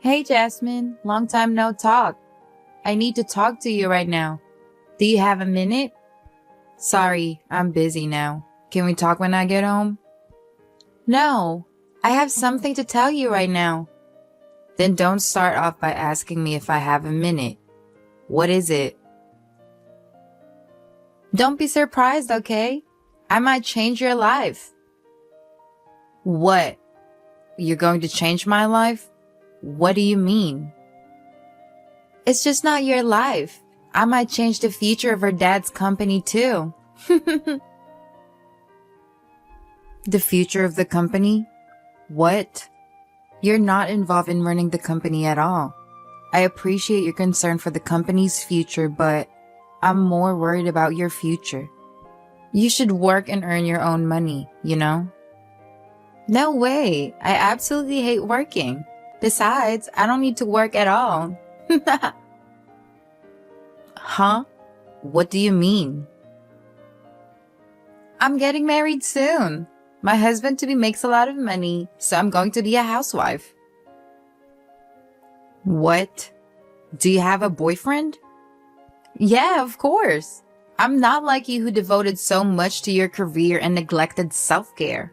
Hey Jasmine, long time no talk. I need to talk to you right now. Do you have a minute? Sorry, I'm busy now. Can we talk when I get home? No, I have something to tell you right now. Then don't start off by asking me if I have a minute. What is it? Don't be surprised, okay? I might change your life. What? You're going to change my life? What do you mean? It's just not your life. I might change the future of her dad's company too. The future of the company? What? You're not involved in running the company at all. I appreciate your concern for the company's future, but I'm more worried about your future. You should work and earn your own money, you know? No way. I absolutely hate working. Besides, I don't need to work at all. Huh? What do you mean? I'm getting married soon. My husband-to-be makes a lot of money, so I'm going to be a housewife. What? Do you have a boyfriend? Yeah, of course. I'm not like you who devoted so much to your career and neglected self-care.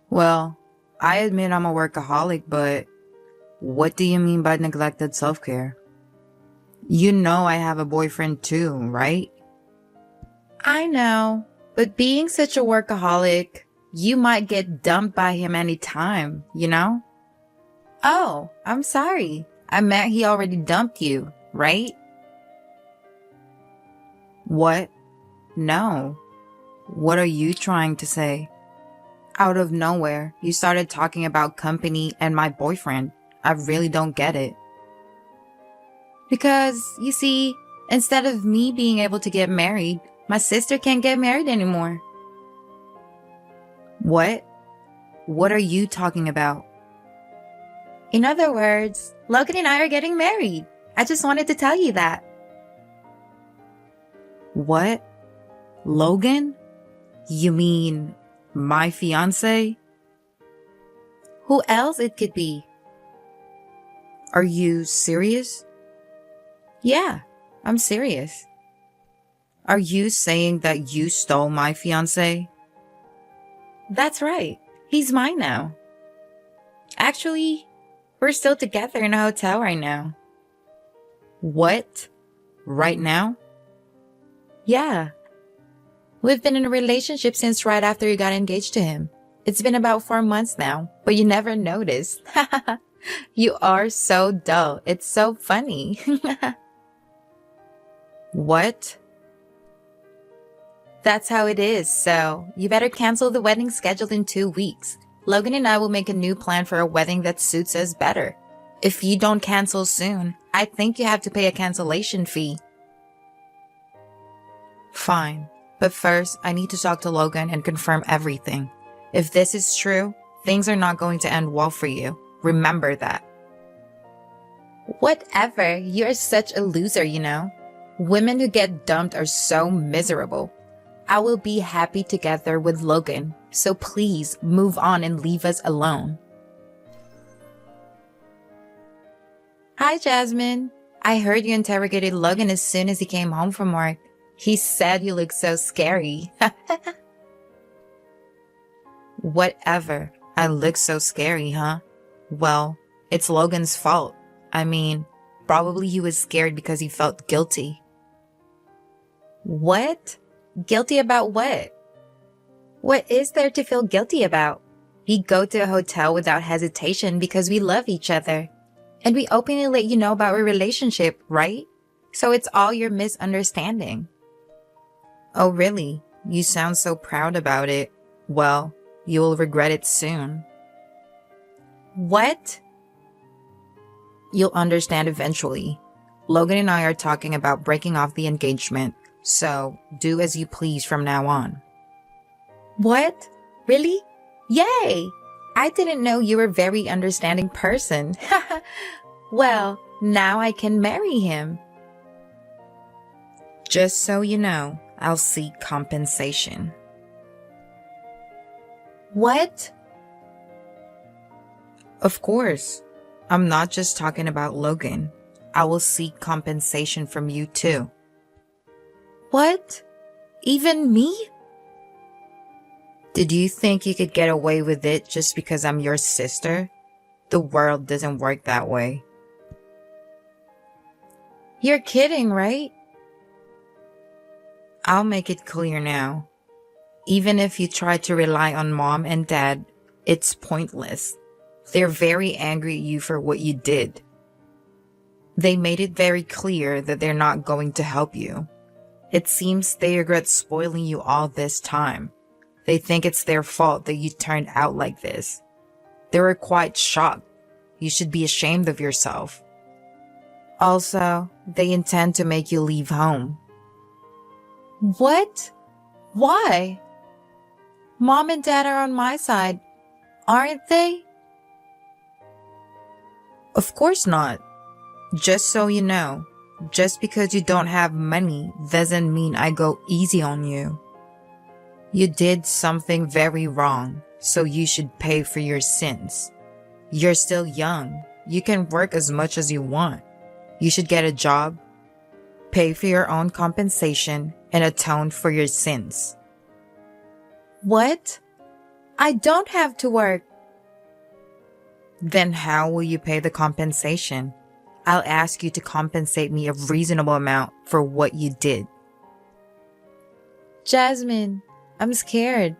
Well, I admit I'm a workaholic, but what do you mean by neglected self-care? You know I have a boyfriend too, right? I know, but being such a workaholic, you might get dumped by him anytime, you know? Oh, I'm sorry. I meant he already dumped you, right? What? No. What are you trying to say? Out of nowhere, you started talking about company and my boyfriend. I really don't get it. Because, you see, instead of me being able to get married, my sister can't get married anymore. What? What are you talking about? In other words, Logan and I are getting married. I just wanted to tell you that. What? Logan? You mean my fiancé? Who else it could be? Are you serious? Yeah, I'm serious. Are you saying that you stole my fiancé? That's right. He's mine now. Actually, we're still together in a hotel right now. What? Right now? Yeah. We've been in a relationship since right after you got engaged to him. It's been about 4 months now, but you never noticed. You are so dull. It's so funny. What? That's how it is, so you better cancel the wedding scheduled in 2 weeks. Logan and I will make a new plan for a wedding that suits us better. If you don't cancel soon, I think you have to pay a cancellation fee. Fine, but first I need to talk to Logan and confirm everything. If this is true, things are not going to end well for you. Remember that. Whatever, you're such a loser, you know. Women who get dumped are so miserable. I will be happy together with Logan, so please move on and leave us alone. Hi, Jasmine. I heard you interrogated Logan as soon as he came home from work. He said you look so scary. Whatever. I look so scary, huh? Well, it's Logan's fault. I mean, probably he was scared because he felt guilty. What? Guilty about what? What is there to feel guilty about? We go to a hotel without hesitation because we love each other. And we openly let you know about our relationship, right? So it's all your misunderstanding. Oh, really? You sound so proud about it. Well, you will regret it soon. What? You'll understand eventually. Logan and I are talking about breaking off the engagement, so do as you please from now on. What? Really? Yay! I didn't know you were a very understanding person. Well, now I can marry him. Just so you know, I'll seek compensation. What? Of course. I'm not just talking about Logan. I will seek compensation from you too. What? Even me? Did you think you could get away with it just because I'm your sister? The world doesn't work that way. You're kidding, right? I'll make it clear now. Even if you try to rely on mom and dad, it's pointless. They're very angry at you for what you did. They made it very clear that they're not going to help you. It seems they regret spoiling you all this time. They think it's their fault that you turned out like this. They were quite shocked. You should be ashamed of yourself. Also, they intend to make you leave home. What? Why? Mom and dad are on my side, aren't they? Of course not. Just so you know, just because you don't have money doesn't mean I go easy on you. You did something very wrong, so you should pay for your sins. You're still young. You can work as much as you want. You should get a job, pay for your own compensation, and atone for your sins. What? I don't have to work. Then how will you pay the compensation? I'll ask you to compensate me a reasonable amount for what you did. Jasmine, I'm scared.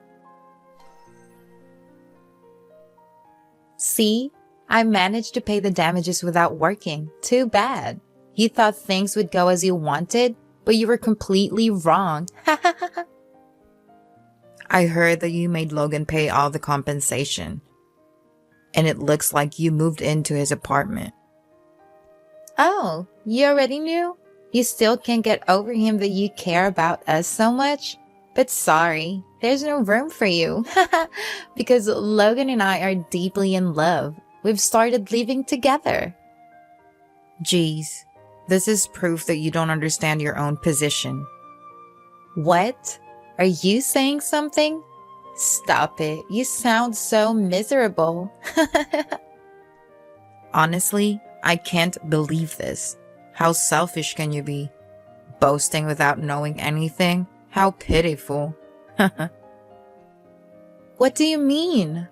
See? I managed to pay the damages without working. Too bad. You thought things would go as you wanted, but you were completely wrong. I heard that you made Logan pay all the compensation. And it looks like you moved into his apartment. Oh, you already knew? You still can't get over him that you care about us so much? But sorry, there's no room for you. Because Logan and I are deeply in love. We've started living together. Jeez, this is proof that you don't understand your own position. What? Are you saying something? Stop it. You sound so miserable. Honestly, I can't believe this. How selfish can you be? Boasting without knowing anything? How pitiful. What do you mean?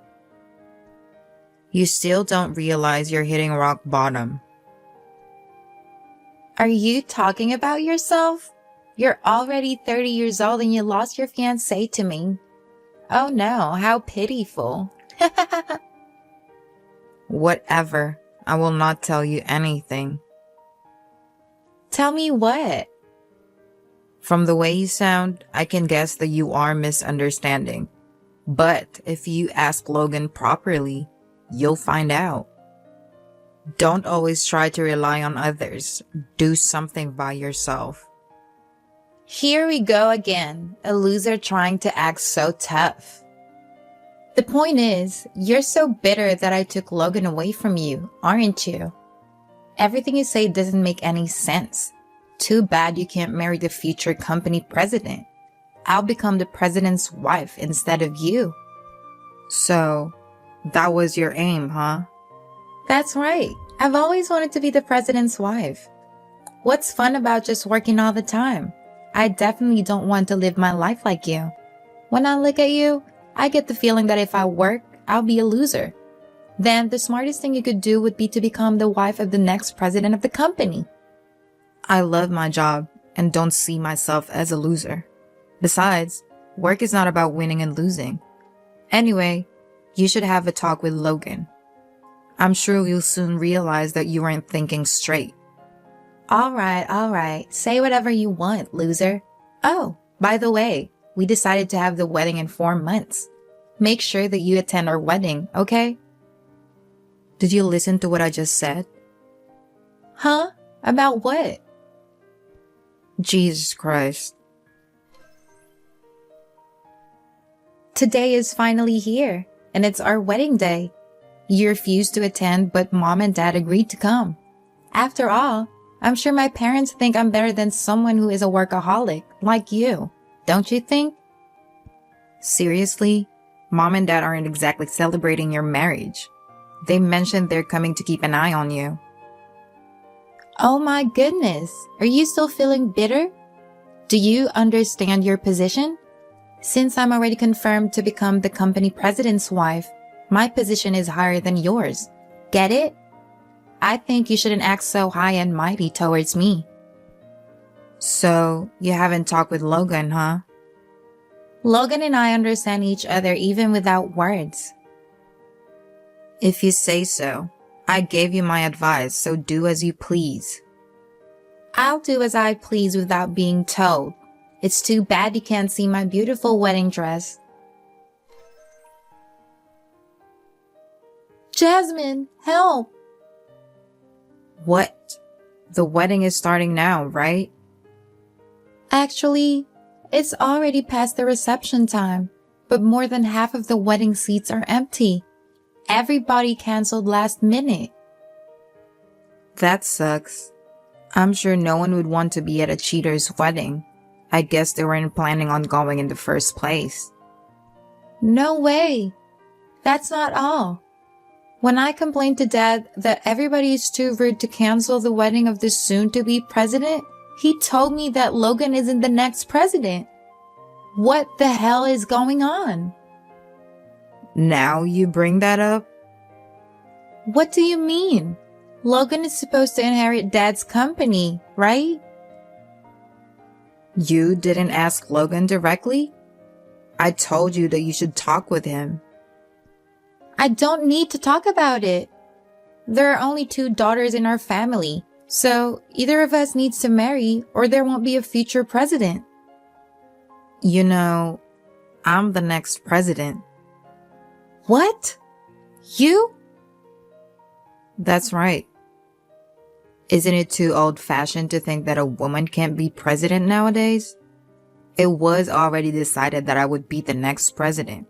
You still don't realize you're hitting rock bottom. Are you talking about yourself? You're already 30 years old and you lost your fiancé to me. Oh no, how pitiful. Whatever. I will not tell you anything. Tell me what? From the way you sound, I can guess that you are misunderstanding. But if you ask Logan properly, you'll find out. Don't always try to rely on others. Do something by yourself. Here we go again, a loser trying to act so tough. The point is, you're so bitter that I took Logan away from you, aren't you? Everything you say doesn't make any sense. Too bad you can't marry the future company president. I'll become the president's wife instead of you. So, that was your aim, huh? That's right. I've always wanted to be the president's wife. What's fun about just working all the time? I definitely don't want to live my life like you. When I look at you, I get the feeling that if I work, I'll be a loser. Then the smartest thing you could do would be to become the wife of the next president of the company. I love my job and don't see myself as a loser. Besides, work is not about winning and losing. Anyway, you should have a talk with Logan. I'm sure you'll soon realize that you weren't thinking straight. All right. Say whatever you want, loser. Oh, by the way, we decided to have the wedding in 4 months. Make sure that you attend our wedding, okay? Did you listen to what I just said? Huh? About what? Jesus Christ. Today is finally here, and it's our wedding day. You refused to attend, but mom and dad agreed to come. After all, I'm sure my parents think I'm better than someone who is a workaholic, like you. Don't you think? Seriously? Mom and dad aren't exactly celebrating your marriage. They mentioned they're coming to keep an eye on you. Oh my goodness, are you still feeling bitter? Do you understand your position? Since I'm already confirmed to become the company president's wife, my position is higher than yours. Get it? I think you shouldn't act so high and mighty towards me. So, you haven't talked with Logan, huh? Logan and I understand each other even without words. If you say so. I gave you my advice, so do as you please. I'll do as I please without being told. It's too bad you can't see my beautiful wedding dress. Jasmine, help! What? The wedding is starting now, right? Actually, it's already past the reception time, but more than half of the wedding seats are empty. Everybody canceled last minute. That sucks. I'm sure no one would want to be at a cheater's wedding. I guess they weren't planning on going in the first place. No way. That's not all. When I complained to Dad that everybody is too rude to cancel the wedding of the soon-to-be president, he told me that Logan isn't the next president. What the hell is going on? Now you bring that up? What do you mean? Logan is supposed to inherit Dad's company, right? You didn't ask Logan directly? I told you that you should talk with him. I don't need to talk about it. There are only 2 daughters in our family, so either of us needs to marry or there won't be a future president. You know, I'm the next president. What? You? That's right. Isn't it too old-fashioned to think that a woman can't be president nowadays? It was already decided that I would be the next president.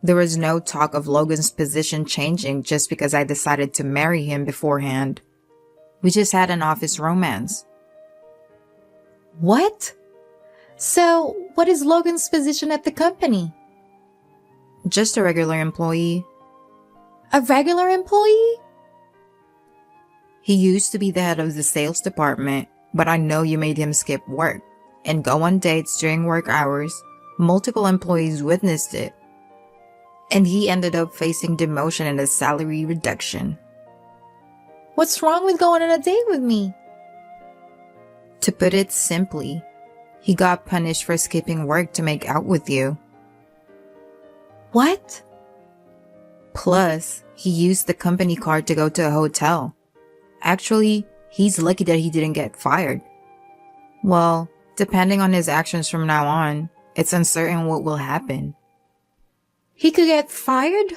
There was no talk of Logan's position changing just because I decided to marry him beforehand. We just had an office romance. What? So, what is Logan's position at the company? Just a regular employee. A regular employee? He used to be the head of the sales department, but I know you made him skip work and go on dates during work hours. Multiple employees witnessed it. And he ended up facing demotion and a salary reduction. What's wrong with going on a date with me? To put it simply, he got punished for skipping work to make out with you. What? Plus, he used the company card to go to a hotel. Actually, he's lucky that he didn't get fired. Well, depending on his actions from now on, it's uncertain what will happen. He could get fired?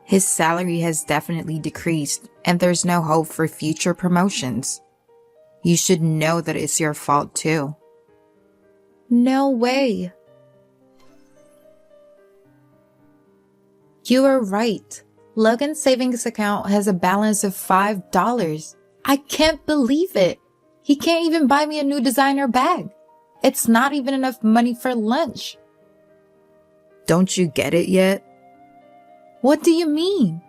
His salary has definitely decreased, and there's no hope for future promotions. You should know that it's your fault too. No way. You are right. Logan's savings account has a balance of $5. I can't believe it. He can't even buy me a new designer bag. It's not even enough money for lunch. Don't you get it yet? What do you mean?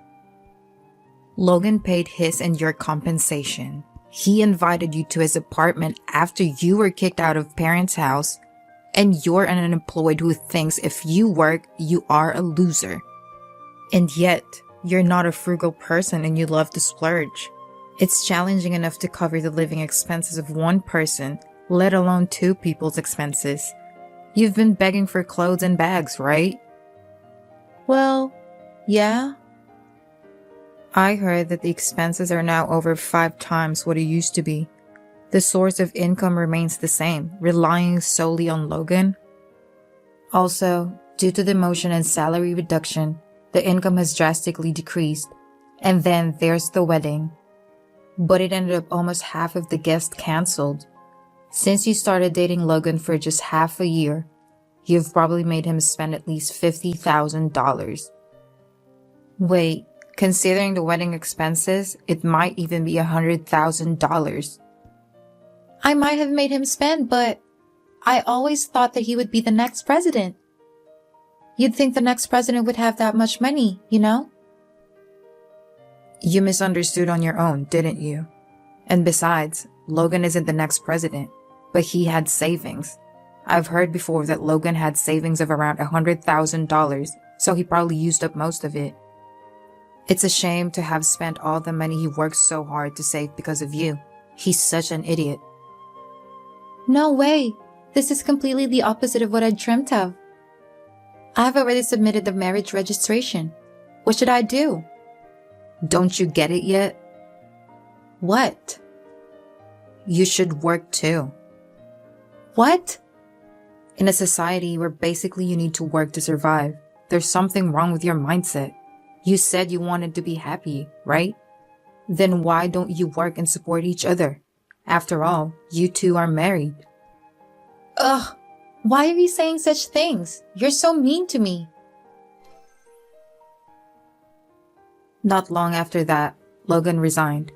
Logan paid his and your compensation. He invited you to his apartment after you were kicked out of parents' house, and you're an unemployed who thinks if you work, you are a loser. And yet, you're not a frugal person and you love to splurge. It's challenging enough to cover the living expenses of one person, let alone 2 people's expenses. You've been begging for clothes and bags, right? Well, yeah. I heard that the expenses are now over 5 times what it used to be. The source of income remains the same, relying solely on Logan. Also, due to demotion and salary reduction, the income has drastically decreased. And then there's the wedding. But it ended up almost half of the guests canceled. Since you started dating Logan for just half a year, you've probably made him spend at least $50,000. Wait, considering the wedding expenses, it might even be $100,000. I might have made him spend, but I always thought that he would be the next president. You'd think the next president would have that much money, you know? You misunderstood on your own, didn't you? And besides, Logan isn't the next president, but he had savings. I've heard before that Logan had savings of around $100,000, so he probably used up most of it. It's a shame to have spent all the money he worked so hard to save because of you. He's such an idiot. No way. This is completely the opposite of what I dreamt of. I've already submitted the marriage registration. What should I do? Don't you get it yet? What? You should work too. What? In a society where basically you need to work to survive, there's something wrong with your mindset. You said you wanted to be happy, right? Then why don't you work and support each other? After all, you two are married. Ugh, why are you saying such things? You're so mean to me. Not long after that, Logan resigned.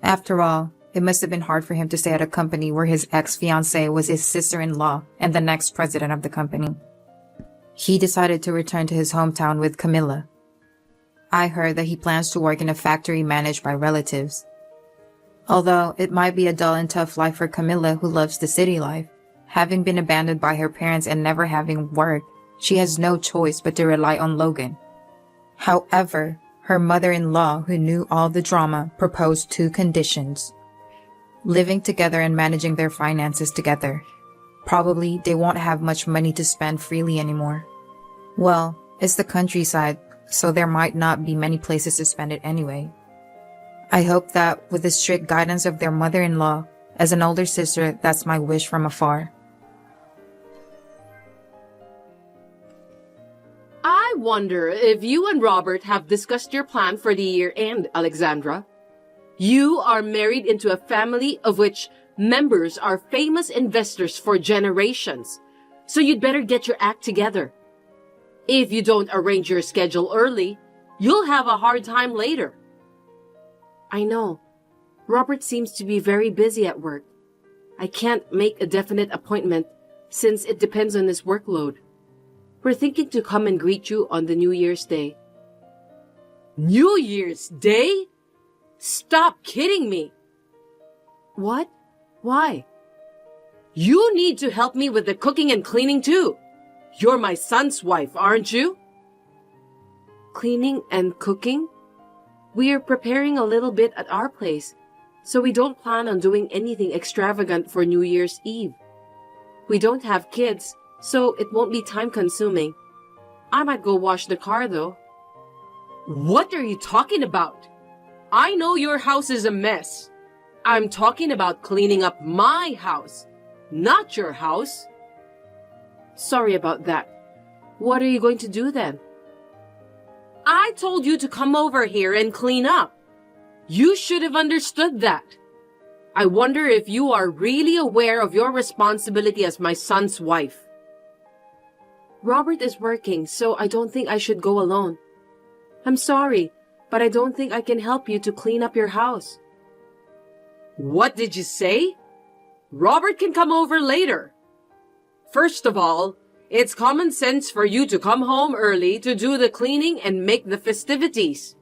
After all, it must have been hard for him to stay at a company where his ex-fiancée was his sister-in-law and the next president of the company. He decided to return to his hometown with Camilla. I heard that he plans to work in a factory managed by relatives. Although it might be a dull and tough life for Camilla, who loves the city life. Having been abandoned by her parents and never having work, she has no choice but to rely on Logan. However, her mother-in-law, who knew all the drama, proposed 2 conditions. Living together and managing their finances together. Probably they won't have much money to spend freely anymore. Well, it's the countryside, so there might not be many places to spend it anyway. I hope that with the strict guidance of their mother-in-law, as an older sister, that's my wish from afar. I wonder if you and Robert have discussed your plan for the year end, Alexandra. You are married into a family of which members are famous investors for generations, so you'd better get your act together. If you don't arrange your schedule early, you'll have a hard time later. I know. Robert seems to be very busy at work. I can't make a definite appointment since it depends on his workload. We're thinking to come and greet you on the New Year's Day. New Year's Day? Stop kidding me. What? Why? You need to help me with the cooking and cleaning too. You're my son's wife, aren't you? Cleaning and cooking? We are preparing a little bit at our place, so we don't plan on doing anything extravagant for New Year's Eve. We don't have kids, so it won't be time-consuming. I might go wash the car, though. What are you talking about? I know your house is a mess. I'm talking about cleaning up my house, not your house. Sorry about that. What are you going to do then? I told you to come over here and clean up. You should have understood that. I wonder if you are really aware of your responsibility as my son's wife. Robert is working, so I don't think I should go alone. I'm sorry, but I don't think I can help you to clean up your house. What did you say? Robert can come over later. First of all, it's common sense for you to come home early to do the cleaning and make the festivities.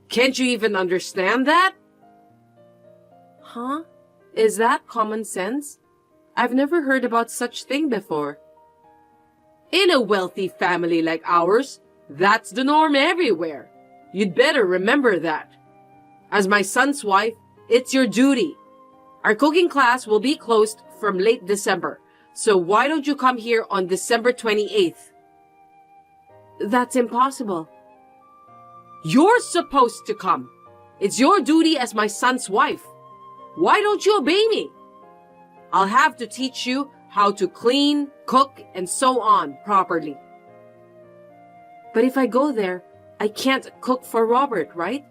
Can't you even understand that? Huh? Is that common sense? I've never heard about such thing before. In a wealthy family like ours, that's the norm everywhere. You'd better remember that. As my son's wife, it's your duty. Our cooking class will be closed from late December, so why don't you come here on December 28th? That's impossible. You're supposed to come. It's your duty as my son's wife. Why don't you obey me? I'll have to teach you how to clean, cook, and so on properly. But if I go there, I can't cook for Robert, right?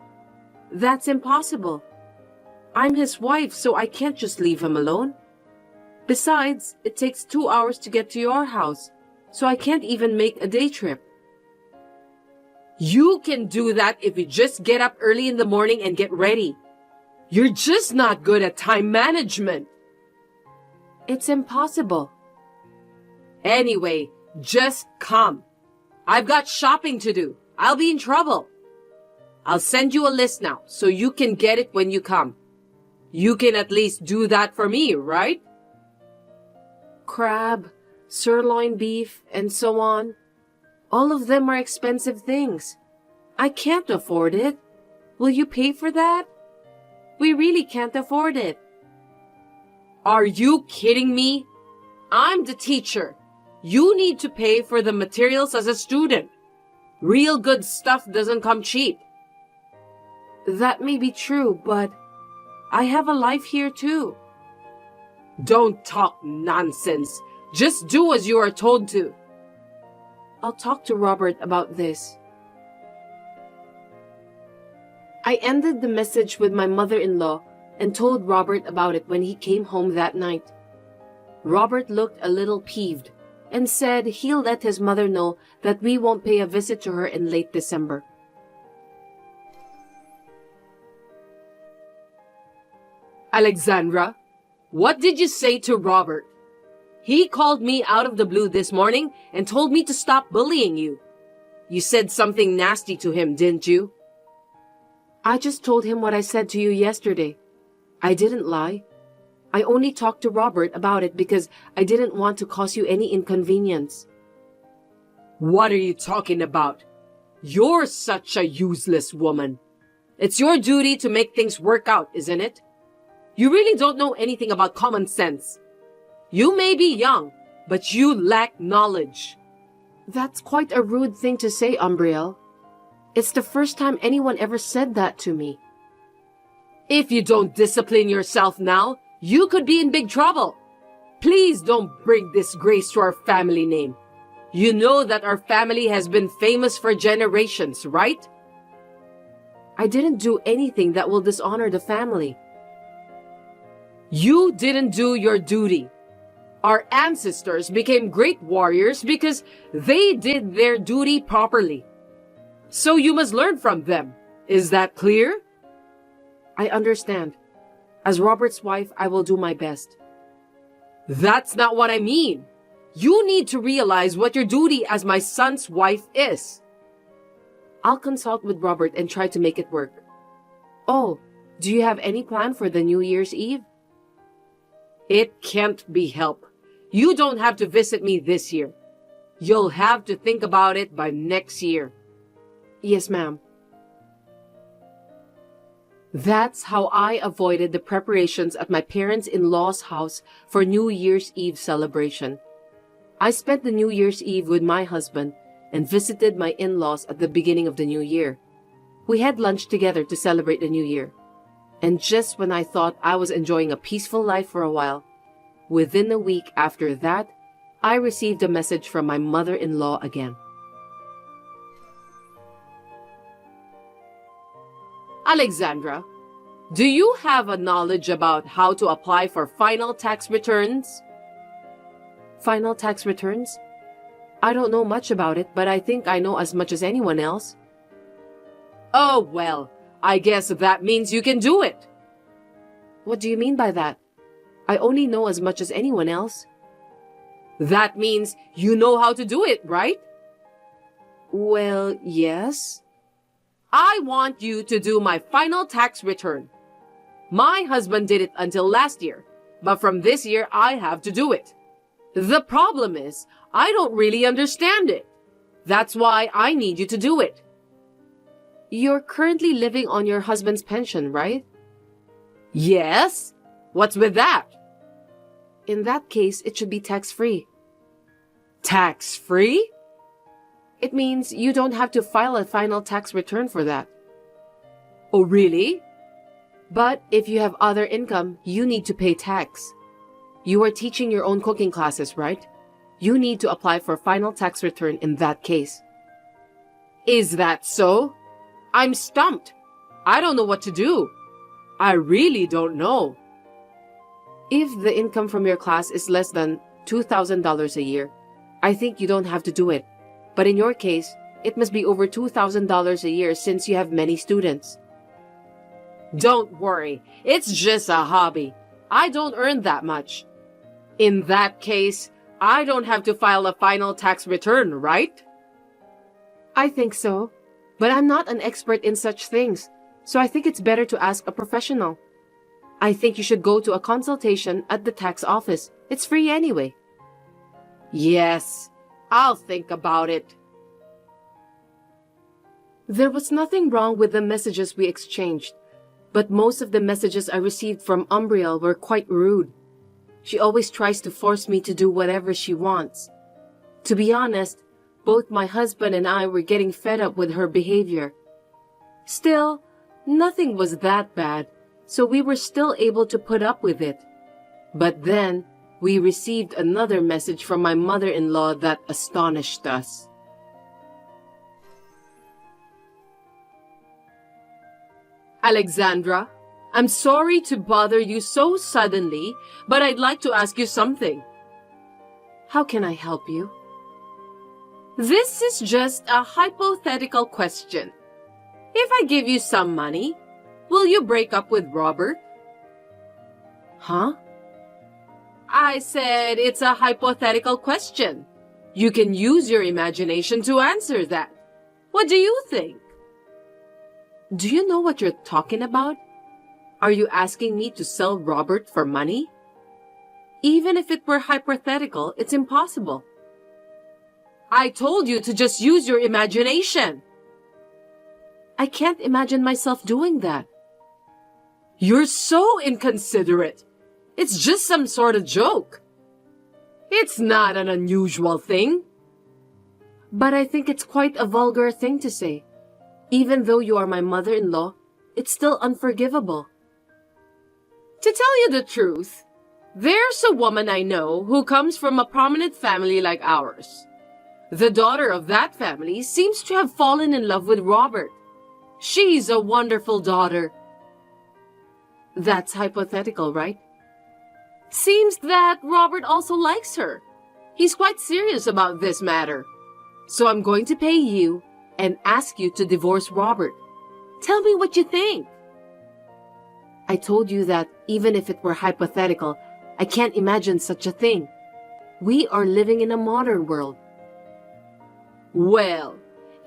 That's impossible. I'm his wife, so I can't just leave him alone. Besides, it takes 2 hours to get to your house, so I can't even make a day trip. You can do that if you just get up early in the morning and get ready. You're just not good at time management. It's impossible. Anyway, just come. I've got shopping to do. I'll be in trouble. I'll send you a list now so you can get it when you come. You can at least do that for me, right? Crab, sirloin beef, and so on. All of them are expensive things. I can't afford it. Will you pay for that? We really can't afford it. Are you kidding me? I'm the teacher. You need to pay for the materials as a student. Real good stuff doesn't come cheap. That may be true, but I have a life here too. Don't talk nonsense. Just do as you are told to. I'll talk to Robert about this. I ended the message with my mother-in-law and told Robert about it when he came home that night. Robert looked a little peeved and said he'll let his mother know that we won't pay a visit to her in late December. Alexandra, what did you say to Robert? He called me out of the blue this morning and told me to stop bullying you. You said something nasty to him, didn't you? I just told him what I said to you yesterday. I didn't lie. I only talked to Robert about it because I didn't want to cause you any inconvenience. What are you talking about? You're such a useless woman. It's your duty to make things work out, isn't it? You really don't know anything about common sense. You may be young, but you lack knowledge. That's quite a rude thing to say, Umbriel. It's the first time anyone ever said that to me. If you don't discipline yourself now, you could be in big trouble. Please don't bring disgrace to our family name. You know that our family has been famous for generations, right? I didn't do anything that will dishonor the family. You didn't do your duty. Our ancestors became great warriors because they did their duty properly. So you must learn from them. Is that clear? I understand. As Robert's wife, I will do my best. That's not what I mean. You need to realize what your duty as my son's wife is. I'll consult with Robert and try to make it work. Oh, do you have any plan for the New Year's Eve? It can't be helped. You don't have to visit me this year. You'll have to think about it by next year. Yes, ma'am. That's how I avoided the preparations at my parents-in-law's house for New Year's Eve celebration. I spent the New Year's Eve with my husband and visited my in-laws at the beginning of the new year. We had lunch together to celebrate the new year. And just when I thought I was enjoying a peaceful life for a while, within a week after that, I received a message from my mother-in-law again. Alexandra, do you have a knowledge about how to apply for final tax returns? Final tax returns? I don't know much about it, but I think I know as much as anyone else. Oh, well, I guess that means you can do it. What do you mean by that? I only know as much as anyone else. That means you know how to do it, right? Well, yes. I want you to do my final tax return. My husband did it until last year, but from this year I have to do it. The problem is, I don't really understand it. That's why I need you to do it. You're currently living on your husband's pension, right? Yes. What's with that? In that case, it should be tax-free. Tax-free? It means you don't have to file a final tax return for that. Oh, really? But if you have other income, you need to pay tax. You are teaching your own cooking classes, right? You need to apply for final tax return in that case. Is that so? I'm stumped. I don't know what to do. I really don't know. If the income from your class is less than $2,000 a year, I think you don't have to do it. But in your case, it must be over $2,000 a year since you have many students. Don't worry, it's just a hobby. I don't earn that much. In that case, I don't have to file a final tax return, right? I think so. But I'm not an expert in such things, so I think it's better to ask a professional. I think you should go to a consultation at the tax office. It's free anyway. Yes, I'll think about it. There was nothing wrong with the messages we exchanged, but most of the messages I received from Umbriel were quite rude. She always tries to force me to do whatever she wants. To be honest, both my husband and I were getting fed up with her behavior. Still, nothing was that bad, so we were still able to put up with it. But then, we received another message from my mother-in-law that astonished us. Alexandra, I'm sorry to bother you so suddenly, but I'd like to ask you something. How can I help you? This is just a hypothetical question. If I give you some money, will you break up with Robert? Huh? I said it's a hypothetical question. You can use your imagination to answer that. What do you think? Do you know what you're talking about? Are you asking me to sell Robert for money? Even if it were hypothetical, it's impossible. I told you to just use your imagination. I can't imagine myself doing that. You're so inconsiderate. It's just some sort of joke. It's not an unusual thing. But I think it's quite a vulgar thing to say. Even though you are my mother-in-law, it's still unforgivable. To tell you the truth, there's a woman I know who comes from a prominent family like ours. The daughter of that family seems to have fallen in love with Robert. She's a wonderful daughter. That's hypothetical, right? Seems that Robert also likes her. He's quite serious about this matter. So I'm going to pay you and ask you to divorce Robert. Tell me what you think. I told you that even if it were hypothetical, I can't imagine such a thing. We are living in a modern world. Well,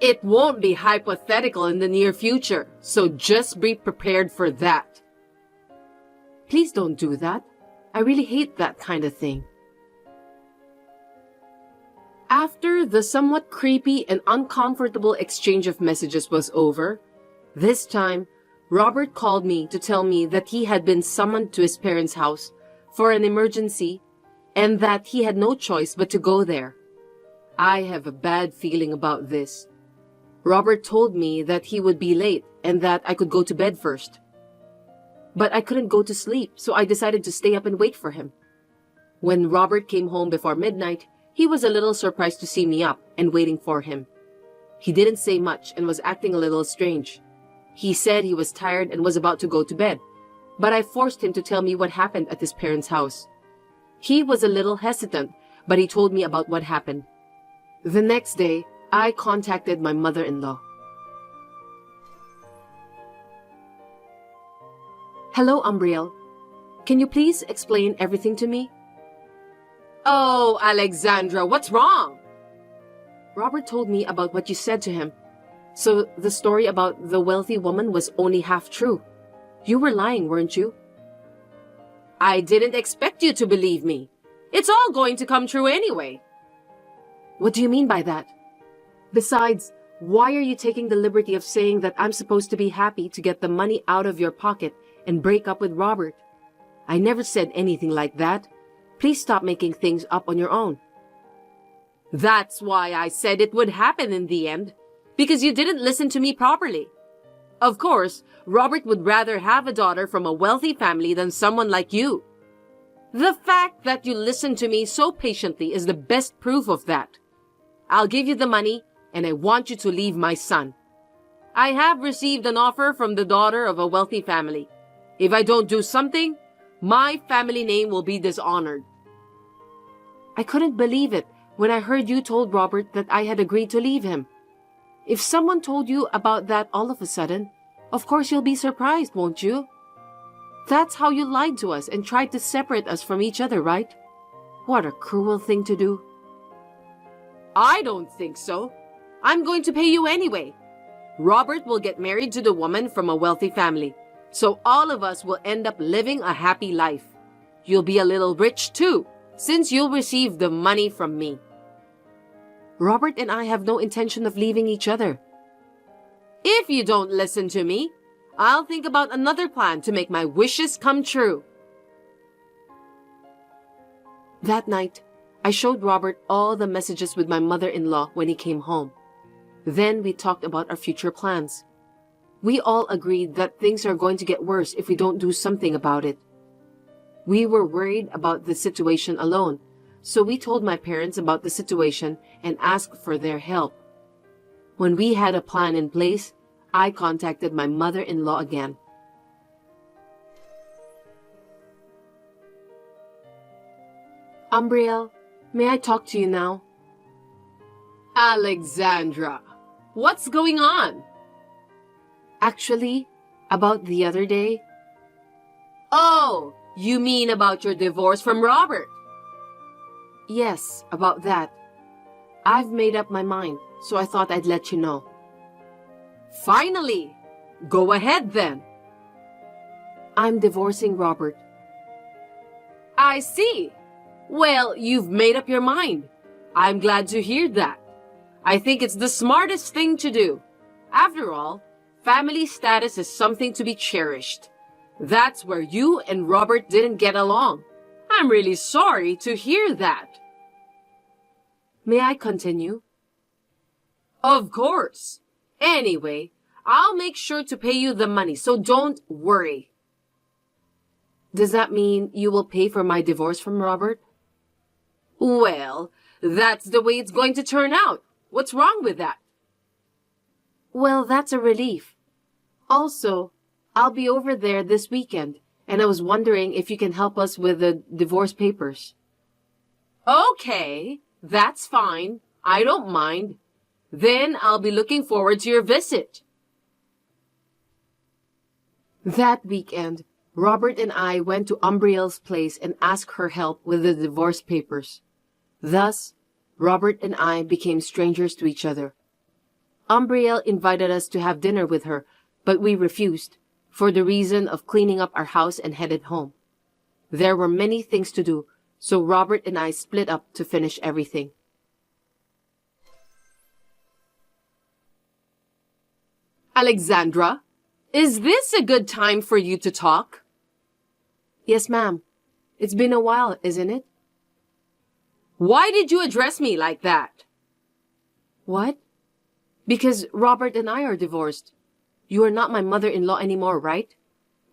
it won't be hypothetical in the near future, so just be prepared for that. Please don't do that. I really hate that kind of thing. After the somewhat creepy and uncomfortable exchange of messages was over, this time, Robert called me to tell me that he had been summoned to his parents' house for an emergency and that he had no choice but to go there. I have a bad feeling about this. Robert told me that he would be late and that I could go to bed first. But I couldn't go to sleep, so I decided to stay up and wait for him. When Robert came home before midnight, he was a little surprised to see me up and waiting for him. He didn't say much and was acting a little strange. He said he was tired and was about to go to bed, but I forced him to tell me what happened at his parents' house. He was a little hesitant, but he told me about what happened. The next day, I contacted my mother-in-law. Hello, Umbriel. Can you please explain everything to me? Oh, Alexandra, what's wrong? Robert told me about what you said to him. So the story about the wealthy woman was only half true. You were lying, weren't you? I didn't expect you to believe me. It's all going to come true anyway. What do you mean by that? Besides, why are you taking the liberty of saying that I'm supposed to be happy to get the money out of your pocket and break up with Robert? I never said anything like that. Please stop making things up on your own. That's why I said it would happen in the end, because you didn't listen to me properly. Of course, Robert would rather have a daughter from a wealthy family than someone like you. The fact that you listened to me so patiently is the best proof of that. I'll give you the money, and I want you to leave my son. I have received an offer from the daughter of a wealthy family. If I don't do something, my family name will be dishonored. I couldn't believe it when I heard you told Robert that I had agreed to leave him. If someone told you about that all of a sudden, of course you'll be surprised, won't you? That's how you lied to us and tried to separate us from each other, right? What a cruel thing to do. I don't think so. I'm going to pay you anyway. Robert will get married to the woman from a wealthy family, so all of us will end up living a happy life. You'll be a little rich too, since you'll receive the money from me. Robert and I have no intention of leaving each other. If you don't listen to me, I'll think about another plan to make my wishes come true. That night, I showed Robert all the messages with my mother-in-law when he came home. Then we talked about our future plans. We all agreed that things are going to get worse if we don't do something about it. We were worried about the situation alone, so we told my parents about the situation and asked for their help. When we had a plan in place, I contacted my mother-in-law again. Umbriel, may I talk to you now? Alexandra, what's going on? Actually, about the other day. Oh, you mean about your divorce from Robert? Yes, about that. I've made up my mind, so I thought I'd let you know. Finally! Go ahead then. I'm divorcing Robert. I see. Well, you've made up your mind. I'm glad to hear that. I think it's the smartest thing to do. After all, family status is something to be cherished. That's where you and Robert didn't get along. I'm really sorry to hear that. May I continue? Of course. Anyway, I'll make sure to pay you the money, so don't worry. Does that mean you will pay for my divorce from Robert? Well, that's the way it's going to turn out. What's wrong with that? Well, that's a relief. Also, I'll be over there this weekend, and I was wondering if you can help us with the divorce papers. Okay, that's fine. I don't mind. Then I'll be looking forward to your visit. That weekend, Robert and I went to Umbriel's place and asked her help with the divorce papers. Thus, Robert and I became strangers to each other. Umbriel invited us to have dinner with her, but we refused, for the reason of cleaning up our house and headed home. There were many things to do, so Robert and I split up to finish everything. Alexandra, is this a good time for you to talk? Yes, ma'am. It's been a while, isn't it? Why did you address me like that? What? Because Robert and I are divorced. You are not my mother-in-law anymore, right?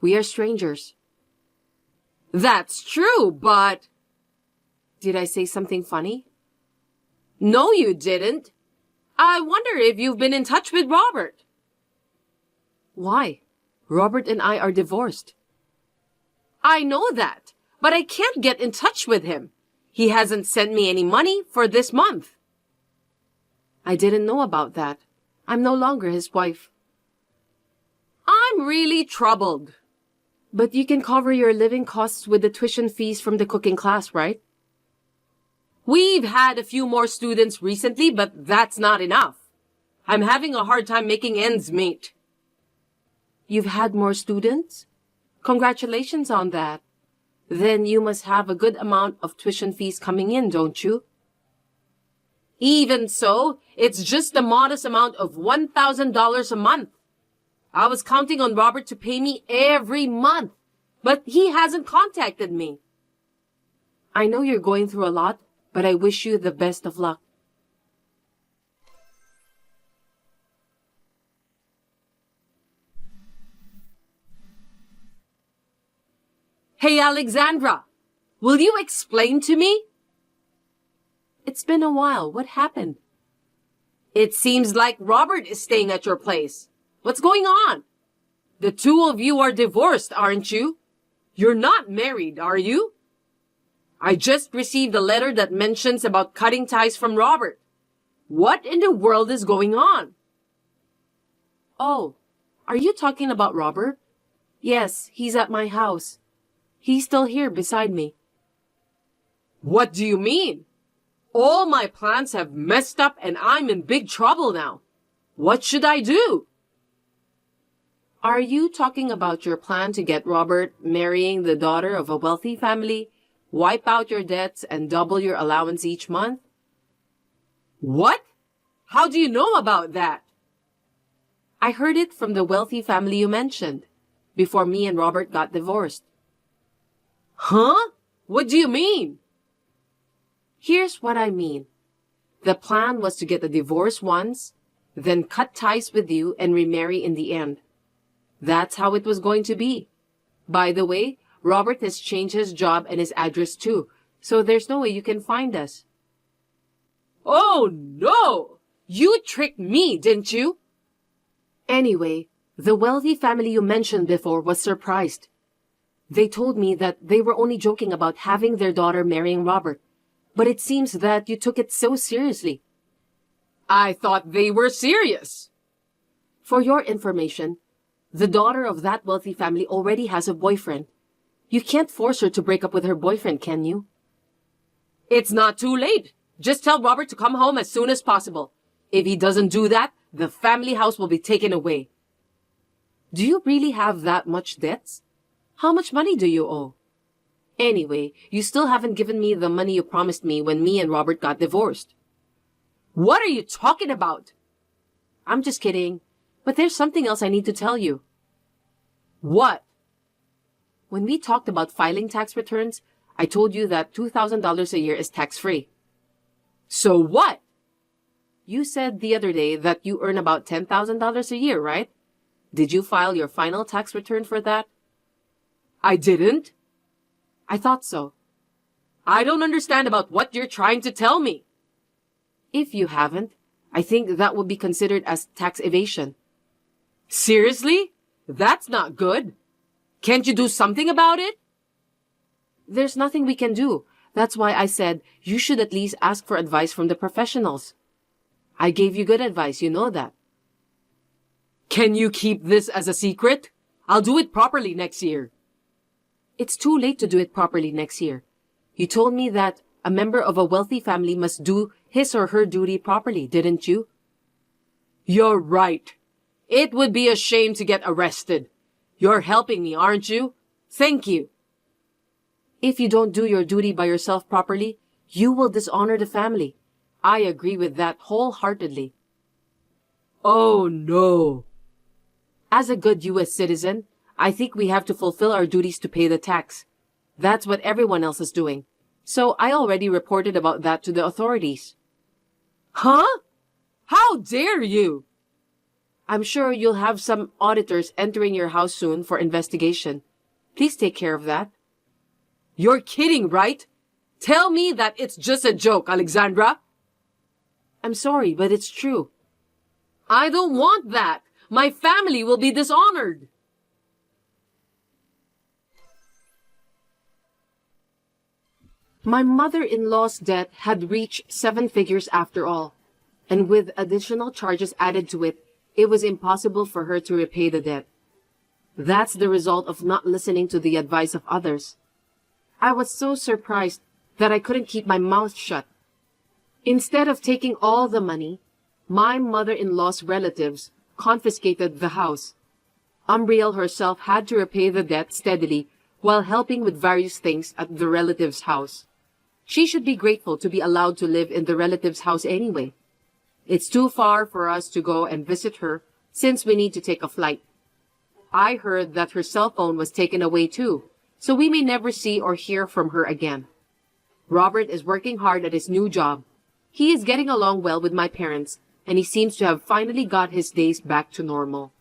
We are strangers. That's true, but... Did I say something funny? No, you didn't. I wonder if you've been in touch with Robert. Why? Robert and I are divorced. I know that, but I can't get in touch with him. He hasn't sent me any money for this month. I didn't know about that. I'm no longer his wife. I'm really troubled. But you can cover your living costs with the tuition fees from the cooking class, right? We've had a few more students recently, but that's not enough. I'm having a hard time making ends meet. You've had more students? Congratulations on that. Then you must have a good amount of tuition fees coming in, don't you? Even so, it's just a modest amount of $1,000 a month. I was counting on Robert to pay me every month, but he hasn't contacted me. I know you're going through a lot, but I wish you the best of luck. Hey, Alexandra, will you explain to me? It's been a while. What happened? It seems like Robert is staying at your place. What's going on? The two of you are divorced, aren't you? You're not married, are you? I just received a letter that mentions about cutting ties from Robert. What in the world is going on? Oh, are you talking about Robert? Yes, he's at my house. He's still here beside me. What do you mean? All my plans have messed up and I'm in big trouble now. What should I do? Are you talking about your plan to get Robert marrying the daughter of a wealthy family, wipe out your debts, and double your allowance each month? What? How do you know about that? I heard it from the wealthy family you mentioned, before me and Robert got divorced. Huh? What do you mean? Here's what I mean. The plan was to get a divorce once, then cut ties with you and remarry in the end. That's how it was going to be. By the way, Robert has changed his job and his address too, so there's no way you can find us. Oh no! You tricked me, didn't you? Anyway, the wealthy family you mentioned before was surprised. They told me that they were only joking about having their daughter marrying Robert, but it seems that you took it so seriously. I thought they were serious. For your information, the daughter of that wealthy family already has a boyfriend. You can't force her to break up with her boyfriend, can you? It's not too late. Just tell Robert to come home as soon as possible. If he doesn't do that, the family house will be taken away. Do you really have that much debts? How much money do you owe? Anyway, you still haven't given me the money you promised me when me and Robert got divorced. What are you talking about? I'm just kidding, but there's something else I need to tell you. What? When we talked about filing tax returns, I told you that $2,000 a year is tax-free. So what? You said the other day that you earn about $10,000 a year, right? Did you file your final tax return for that? I didn't. I thought so. I don't understand about what you're trying to tell me. If you haven't, I think that would be considered as tax evasion. Seriously? That's not good. Can't you do something about it? There's nothing we can do. That's why I said you should at least ask for advice from the professionals. I gave you good advice, you know that. Can you keep this as a secret? I'll do it properly next year. It's too late to do it properly next year. You told me that a member of a wealthy family must do his or her duty properly, didn't you? You're right. It would be a shame to get arrested. You're helping me, aren't you? Thank you. If you don't do your duty by yourself properly, you will dishonor the family. I agree with that wholeheartedly. Oh no. As a good U.S. citizen, I think we have to fulfill our duties to pay the tax. That's what everyone else is doing. So I already reported about that to the authorities. Huh? How dare you? I'm sure you'll have some auditors entering your house soon for investigation. Please take care of that. You're kidding, right? Tell me that it's just a joke, Alexandra. I'm sorry, but it's true. I don't want that. My family will be dishonored. My mother-in-law's debt had reached 7 figures after all, and with additional charges added to it, it was impossible for her to repay the debt. That's the result of not listening to the advice of others. I was so surprised that I couldn't keep my mouth shut. Instead of taking all the money, my mother-in-law's relatives confiscated the house. Umbriel herself had to repay the debt steadily while helping with various things at the relative's house. She should be grateful to be allowed to live in the relative's house anyway. It's too far for us to go and visit her since we need to take a flight. I heard that her cell phone was taken away too, so we may never see or hear from her again. Robert is working hard at his new job. He is getting along well with my parents, and he seems to have finally got his days back to normal.